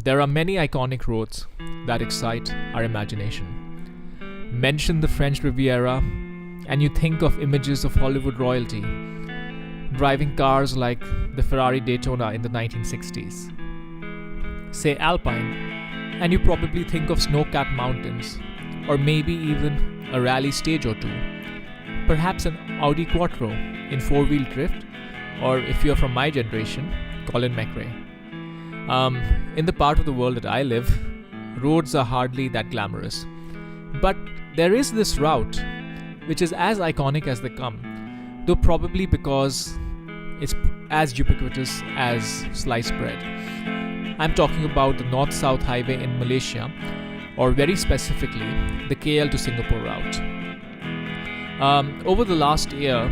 There are many iconic roads that excite our imagination. Mention the French Riviera, and you think of images of Hollywood royalty, driving cars like the Ferrari Daytona in the 1960s. Say Alpine, and you probably think of snow-capped mountains, or maybe even a rally stage or two. Perhaps an Audi Quattro in four-wheel drift, or if you're from my generation, Colin McRae. In the part of the world that I live, roads are hardly that glamorous. But there is this route, which is as iconic as they come, though probably because it's as ubiquitous as sliced bread. I'm talking about the North-South Highway in Malaysia, or very specifically, the KL to Singapore route. Over the last year,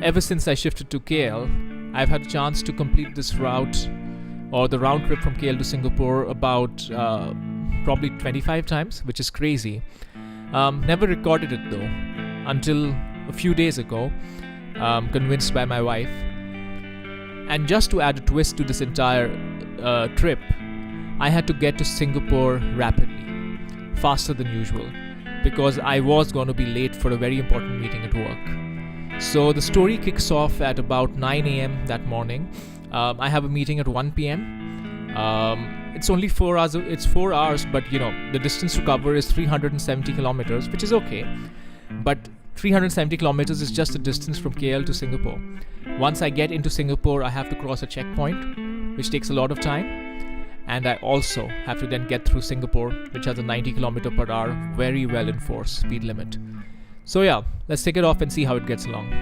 ever since I shifted to KL, I've had a chance to complete this route, or the round trip from KL to Singapore, about probably 25 times, which is crazy. Never recorded it though, until a few days ago, convinced by my wife. And just to add a twist to this entire trip, I had to get to Singapore rapidly, faster than usual, because I was going to be late for a very important meeting at work. So the story kicks off at about 9 a.m. that morning. I have a meeting at 1 p.m. It's only 4 hours. It's 4 hours, but the distance to cover is 370 kilometers, which is okay. But 370 kilometers is just the distance from KL to Singapore. Once I get into Singapore, I have to cross a checkpoint, which takes a lot of time. And I also have to then get through Singapore, which has a 90 km per hour, very well enforced speed limit. So yeah, let's take it off and see how it gets along.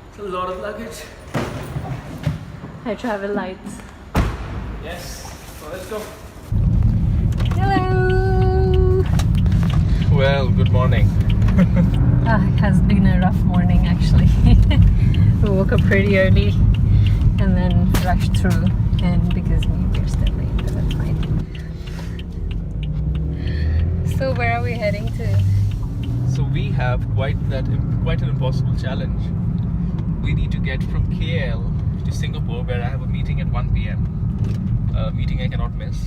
It's a lot of luggage. Hi, travel lights. Yes, so let's go. Hello! Well, good morning. It has been a rough morning actually. We woke up pretty early and then rushed through, and because we're still late, but that's fine. So where are we heading to? So we have quite an impossible challenge. We need to get from KL to Singapore, where I have a meeting at 1 p.m. A meeting I cannot miss.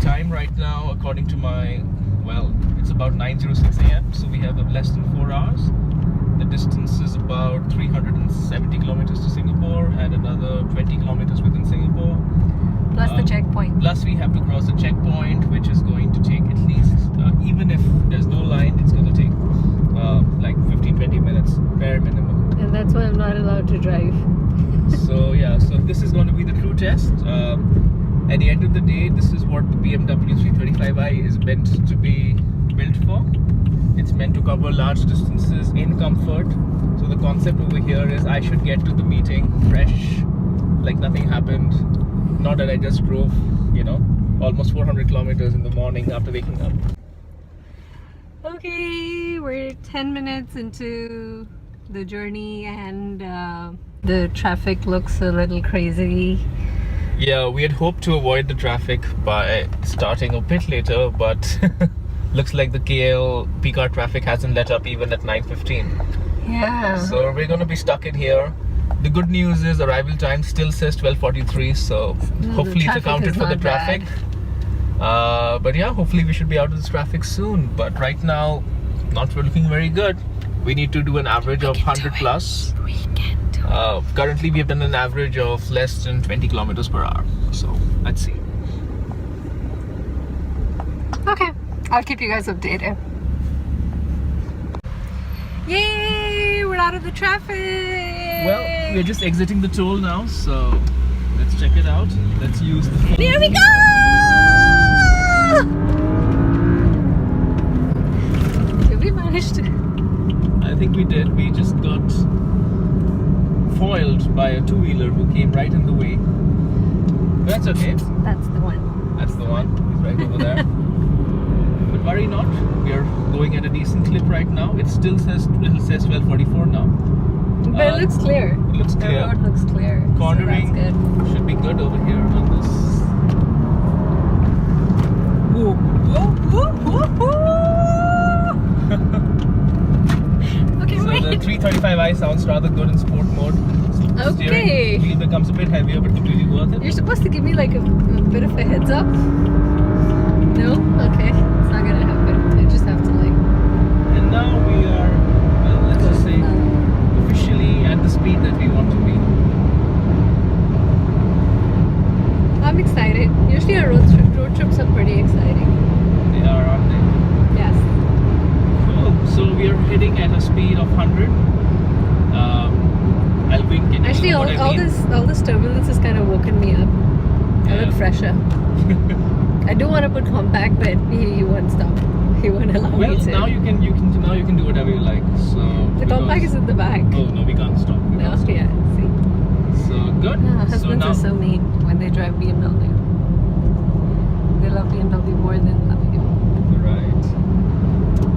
Time right now, according to it's about 9:06 a.m. So we have less than 4 hours. The distance is about 370 kilometers to Singapore and another 20 kilometers within Singapore. Plus the checkpoint. Plus we have to cross a checkpoint, which is going to take at least, even if there's no line, it's going to take like 15-20 minutes, bare minimum. And that's why I'm not allowed to drive. So this is going to be the true test. At the end of the day, this is what the BMW 335i is meant to be built for. It's meant to cover large distances in comfort. So the concept over here is I should get to the meeting fresh, like nothing happened. Not that I just drove, almost 400 kilometers in the morning after waking up. Okay, we're 10 minutes into the journey and the traffic looks a little crazy. Yeah, we had hoped to avoid the traffic by starting a bit later, but looks like the KL peak hour traffic hasn't let up even at 9:15. Yeah. So we're going to be stuck in here. The good news is arrival time still says 12:43, so hopefully it's accounted for the traffic. But yeah, hopefully we should be out of this traffic soon. But right now, not looking very good. We need to do an average of 100 plus. We can do it. Currently we have done an average of less than 20 kilometers per hour. So let's see. Okay, I'll keep you guys updated. Yay! We're out of the traffic! Well, we're just exiting the toll now, so let's check it out. Let's use the phone. Here we go! Did we manage to? I think we did. We just got foiled by a two-wheeler who came right in the way. But that's okay. That's the one. That's the one. He's right over there. But worry not. We are going at a decent clip right now. It still says 12:44 now. But it looks clear. It looks clear. The road looks clear. Cornering so that's good. should be good over here on this. Whoa, whoa, whoa, whoa, whoa. Okay, So wait. the 335i sounds rather good in sport mode. Okay. Steering wheel becomes a bit heavier, but completely worth it. You're supposed to give me like a bit of a heads up. No? Okay. It's not gonna happen. I just have to like... And now we are, well, let's just say, Um, officially at the speed that we want to be. I'm excited. Usually our road trips are pretty exciting. They are, aren't they? Yes. Cool. So we are heading at a speed of 100. I'll wink it. Actually, You know what I mean? all this turbulence has kind of woken me up. I Yeah. look fresher. I do want to put compact, but he won't stop. He won't allow Well, me to. now you can do whatever you like. So The compact is in the back. Oh no, we can't stop. We No, can't stop. yeah. See. So good. Ah, so husbands now are so mean when they drive BMW. They love BMW more than love you. right.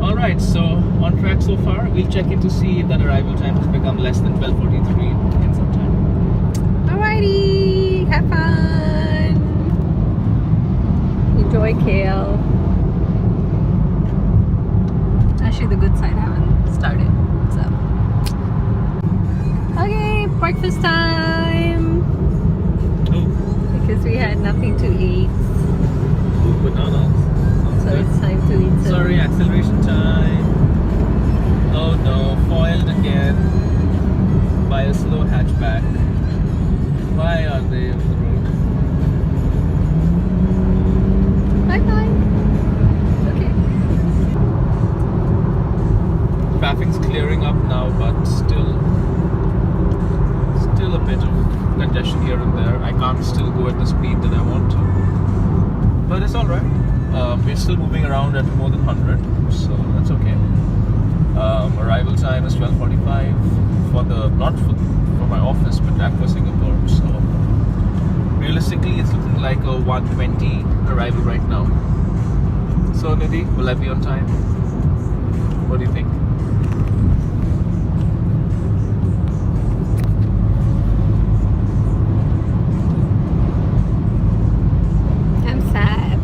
All right. So on track so far. We'll check in to see if that arrival time has become less than 12:43 in some time. Alrighty, have fun. Enjoy KL. Actually, the good side haven't started, so. Okay, breakfast time. Oh, Because we had nothing to eat, bananas. Sounds so good. it's time to eat some. Sorry, acceleration time. Oh no, foiled again by a slow hatchback. Why are they on the road? Bye bye. Okay. Traffic's clearing up now, but still a bit of congestion here and there. I can't still go at the speed that I want to, but it's all right. We're still moving around at more than 100, so that's okay. Arrival time is 12:45 for the for my office, but Aqua Singapore. So realistically, it's looking like a 1:20 arrival right now. So Nidhi, will I be on time? What do you think? I'm sad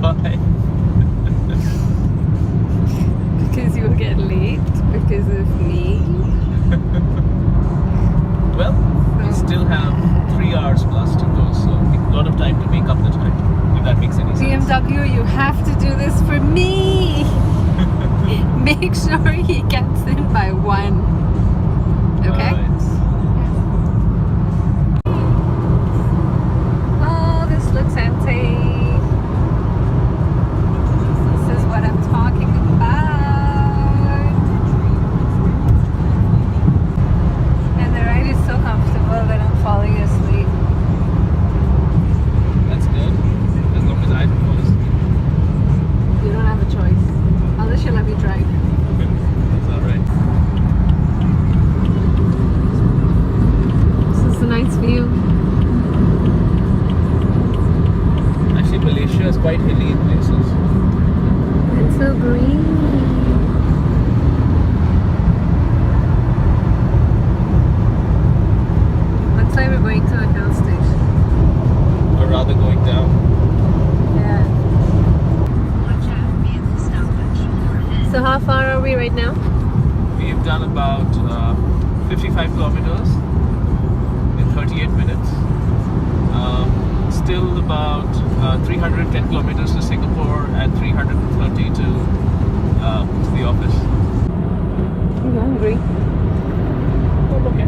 Bye. because you will get late because of me. Well, we still have 3 hours plus to go, so a lot of time to make up the time, if that makes any sense. BMW, you have to do this for me. Make sure he gets in by 1. Okay? Right. Oh, this looks empty. This is what I'm talking about. And the ride is so comfortable that I'm falling asleep. That's good. As long as I don't fall asleep. You don't have a choice. Unless you let me drive. That's alright. This is a nice view. Actually, Malaysia is quite hilly in places. It's so green. Looks like we're going to a hill station. Or rather going down. Yeah. So how far are we right now? We've done about 55 kilometers in 38 minutes. Still about 310 kilometers to Singapore and 330 to the office. I'm hungry. Oh, okay.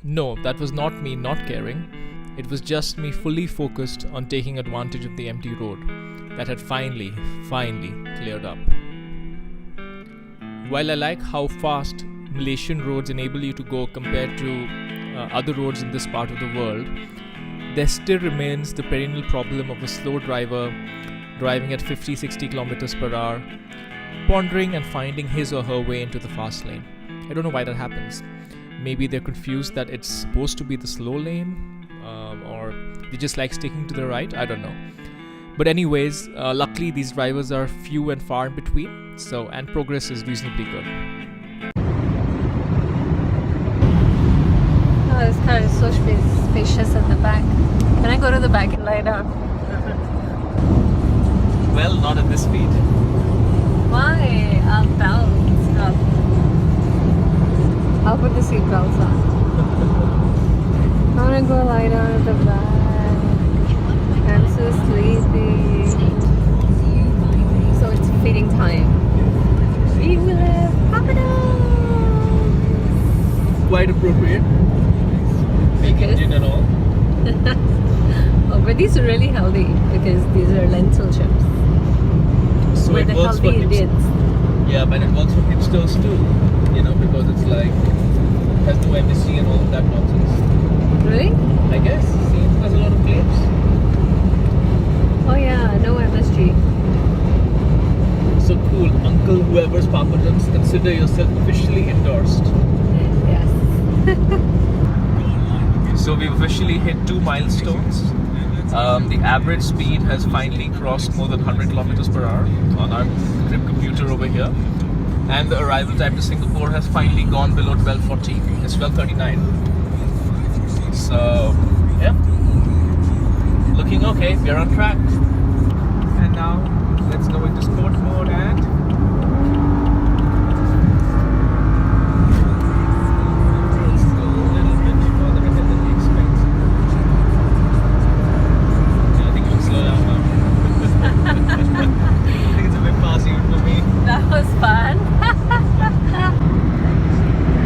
No, that was not me not caring. It was just me fully focused on taking advantage of the empty road that had finally cleared up. While I like how fast Malaysian roads enable you to go compared to other roads in this part of the world, there still remains the perennial problem of a slow driver driving at 50-60 kilometers per hour, pondering and finding his or her way into the fast lane. I don't know why that happens. Maybe they're confused that it's supposed to be the slow lane, or they just like sticking to the right. I don't know. But anyways, luckily these drivers are few and far in between, and progress is reasonably good. Oh, this car is so spacious at the back. Can I go to the back and lie down? Well, not at this speed. Why? I'll bounce up. I'll put the seatbelts on. I wanna go lie down at the back. I'm so sleepy. So it's feeding time. We will have crocodiles! Quite appropriate. Bacon gin and all. Oh, but these are really healthy because these are lentil chips. So with it the works for healthy Indians. Yeah, but it works for hipsters too. You know, because it's like has no MSG and all that nonsense. Really? I guess. See, it has a lot of claims. Oh yeah, no MSG. So cool, Uncle whoever's Papa John's, consider yourself officially endorsed. Yes. So we've officially hit 2 milestones. The average speed has finally crossed more than 100 kilometers per hour on our trip computer over here. And the arrival time to Singapore has finally gone below 12:40. It's 12:39. So, yeah. Looking okay, we're on track. And now, let's go into sport mode and... let's go a little bit further ahead than we expect. Yeah, I think we should slow down now. I think it's a bit fast even for me. That was fun.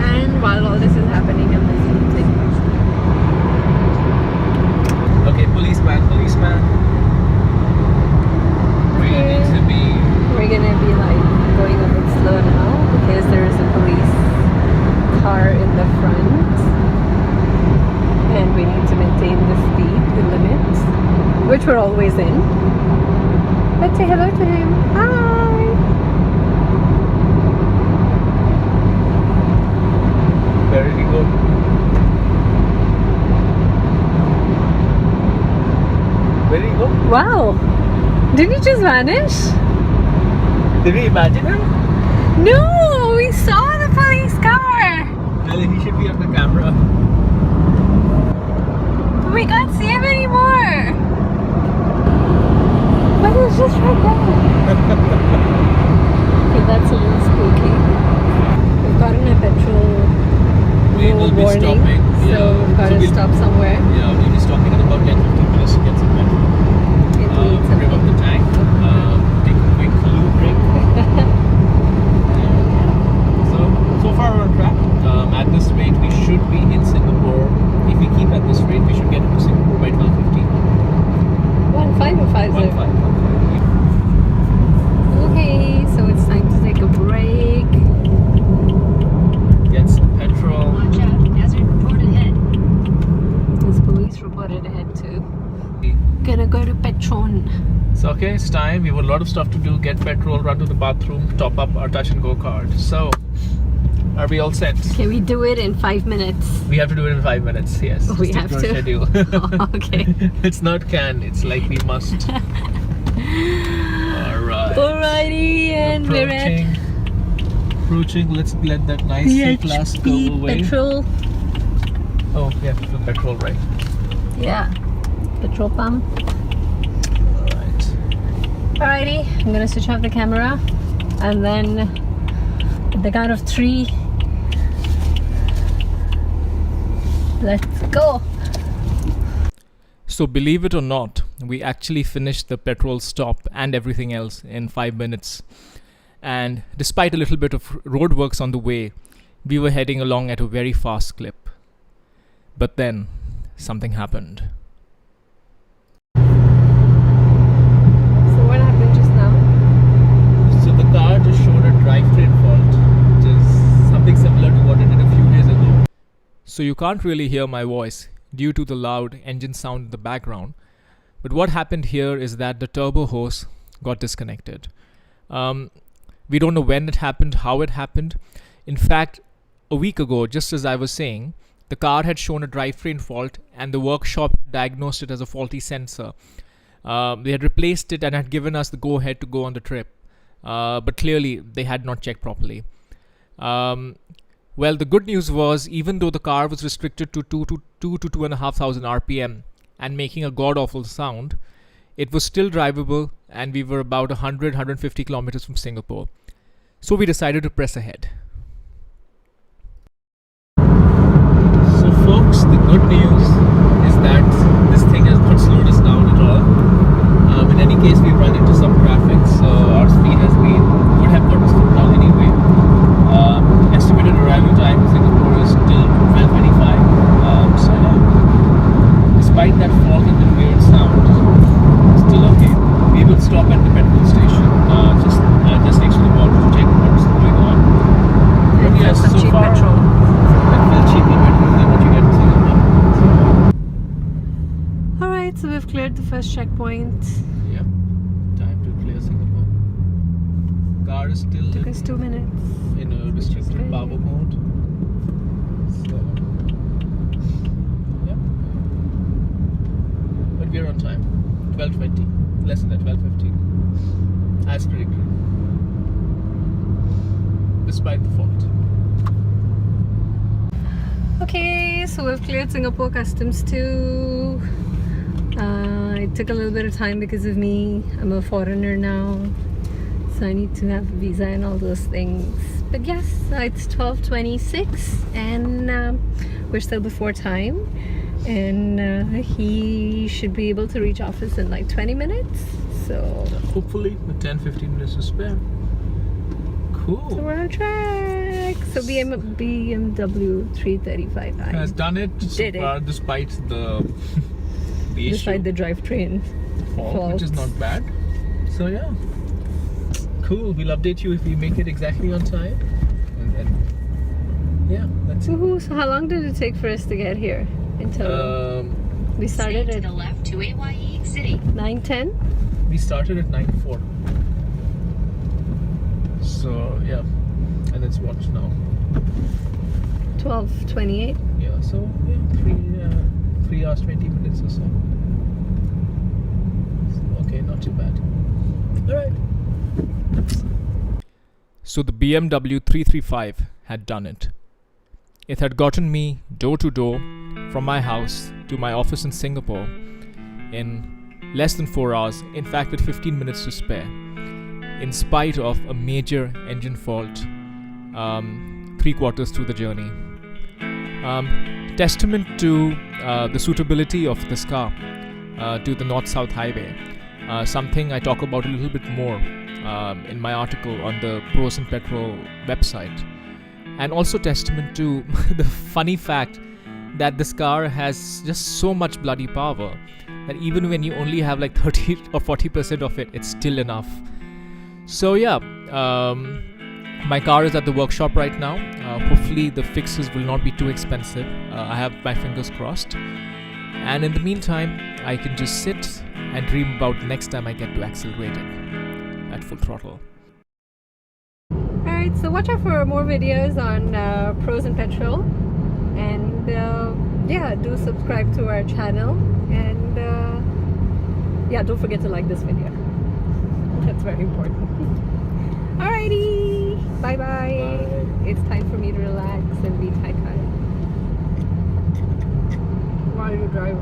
And while all this is happening, I'm busy eating. Okay, policeman. We need to be... We're gonna be like going a bit slow now because there is a police car in the front and we need to maintain the speed limit, which we're always in. Let's say hello to him. Hi! Where did he go? Where did he go? Wow! Did he just vanish? Did we imagine him? No! We saw the police car! Well, he should be on the camera. We can't see him anymore! But it's just right there. Okay, that's a little spooky. We've gotten a petrol We will be warning, stopping. so we've got to we'll- stop somewhere. Yeah, we'll be stopping in about 10-15 minutes to get some petrol. It needs Rev up the tank. Take a quick lube break. So far we're on track. At this rate, we should be in Singapore. If we keep at this rate, we should get into Singapore by 12:15. 1.5 or 5 1.5. Okay, so it's time to take a break. Get some petrol. Watch out, hazard report ahead. There's police reported ahead too. Gonna go to Petron. So okay, it's time. We have a lot of stuff to do. Get petrol, run to the bathroom, top up our touch and go card. So, are we all set? Can we do it in 5 minutes? We have to do it in 5 minutes. Yes. We Stick have our to? schedule. Oh, okay. It's not can. It's like we must. All right. Alrighty, and we're at Approaching. Let's let that nice C-Class go PHP away. petrol. Oh, yeah, the petrol, right? Yeah, petrol pump. All right. Alrighty, I'm gonna switch off the camera and then at the count of 3, let's go. So believe it or not, we actually finished the petrol stop and everything else in 5 minutes. And despite a little bit of roadworks on the way, we were heading along at a very fast clip. But then, something happened. So what happened just now? So the car just showed a drivetrain fault, which is something similar to what it did a few days ago. So you can't really hear my voice due to the loud engine sound in the background. But what happened here is that the turbo hose got disconnected. We don't know when it happened, how it happened. In fact, a week ago, just as I was saying, the car had shown a drivetrain fault and the workshop diagnosed it as a faulty sensor. They had replaced it and had given us the go-ahead to go on the trip. But clearly, they had not checked properly. Well, the good news was, even though the car was restricted to 2 to 2,500 RPM and making a god-awful sound, it was still drivable and we were about 100-150 kilometers from Singapore. So we decided to press ahead. so we've cleared the first checkpoint. Yep. Time to clear Singapore. Car is still Took us 2 minutes. in a restricted Great. power mode. So, yep. But we're on time. 12:20. Less than 12:15. As predicted. Despite the fault. Okay, so we've cleared Singapore Customs too. It took a little bit of time because of me. I'm a foreigner now, so I need to have a visa and all those things. But yes, it's 12:26 and we're still before time. And he should be able to reach office in like 20 minutes. So Hopefully, with 10-15 minutes to spare. Cool. So we're on track. So BMW 335i Has done it so Did it. far, despite the beside issue the drivetrain fault, which is not bad. So yeah, cool. We'll update you if we make it exactly on time. And then yeah, that's it. Woohoo! So how long did it take for us to get here? Until we started Stay at to the left to AYE City. 9:10. We started at 9:04. So yeah, and it's what now? 12:28. Yeah, so yeah, 3 hours 20 minutes or so. Okay, not too bad. All right. So the BMW 335 had done it. It had gotten me door to door from my house to my office in Singapore in less than 4 hours, in fact with 15 minutes to spare, in spite of a major engine fault 3/4 through the journey. Testament to the suitability of this car to the North-South Highway, something I talk about a little bit more in my article on the Pros and Petrol website. And also testament to the funny fact that this car has just so much bloody power that even when you only have like 30 or 40% of it, it's still enough. So yeah, my car is at the workshop right now. Hopefully the fixes will not be too expensive. I have my fingers crossed. And in the meantime, I can just sit and dream about the next time I get to accelerate it at full throttle. Alright, so watch out for more videos on Pros and Petrol. And yeah, do subscribe to our channel. And yeah, don't forget to like this video. That's very important. Alrighty, bye bye. It's time for me to relax and be tight-tight while you drive.